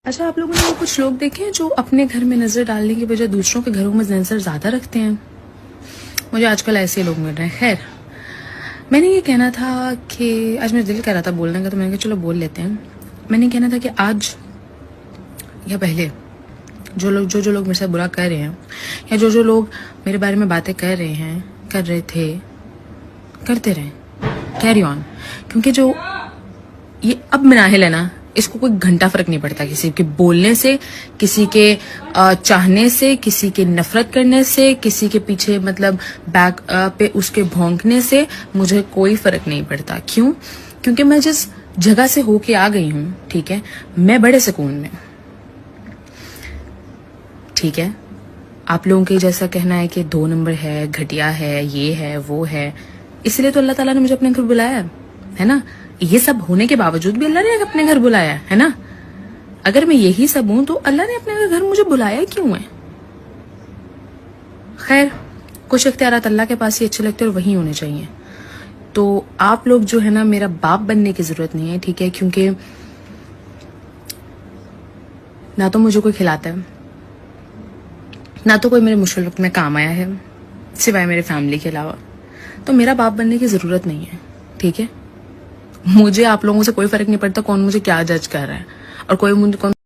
اچھا، آپ لوگوں نے وہ کچھ لوگ دیکھے ہیں جو اپنے گھر میں نظر ڈالنے کی بجائے دوسروں کے گھروں میں نظر زیادہ رکھتے ہیں؟ مجھے آج کل ایسے لوگ مل رہے ہیں. خیر، میں نے یہ کہنا تھا کہ آج میرا دل کر رہا تھا بولنے کا، تو میں نے کہا چلو بول لیتے ہیں. میں نے کہنا تھا کہ آج یا پہلے جو لوگ میرے ساتھ برا کر رہے ہیں، یا جو لوگ میرے بارے میں باتیں کر رہے ہیں، کر رہے تھے، کرتے رہیں، کیری آن. کیونکہ جو یہ اب مناہل ہے نا، اس کو کوئی گھنٹہ فرق نہیں پڑتا کسی کے بولنے سے، کسی کے چاہنے سے، کسی کے نفرت کرنے سے، کسی کے پیچھے مطلب بیک پہ اس کے بھونکنے سے. مجھے کوئی فرق نہیں پڑتا. کیوں؟ کیونکہ میں جس جگہ سے ہو کے آ گئی ہوں، ٹھیک ہے، میں بڑے سکون میں. ٹھیک ہے، آپ لوگوں کے جیسا کہنا ہے کہ 2 نمبر ہے، گھٹیا ہے، یہ ہے، وہ ہے، اس لیے تو اللہ تعالیٰ نے مجھے اپنے گھر بلایا ہے نا. یہ سب ہونے کے باوجود بھی اللہ نے اپنے گھر بلایا ہے نا. اگر میں یہی سب ہوں تو اللہ نے اپنے گھر مجھے بلایا کیوں ہے؟ خیر، کچھ اختیارات اللہ کے پاس ہی اچھے لگتے اور وہی ہونے چاہیے. تو آپ لوگ جو ہے نا، میرا باپ بننے کی ضرورت نہیں ہے، ٹھیک ہے، کیونکہ نہ تو مجھے کوئی کھلاتا ہے، نہ تو کوئی میرے مشکل وقت میں کام آیا ہے سوائے میرے فیملی کے علاوہ. تو میرا باپ بننے کی ضرورت نہیں ہے، ٹھیک ہے. مجھے آپ لوگوں سے کوئی فرق نہیں پڑتا کون مجھے کیا جج کر رہا ہے، اور کوئی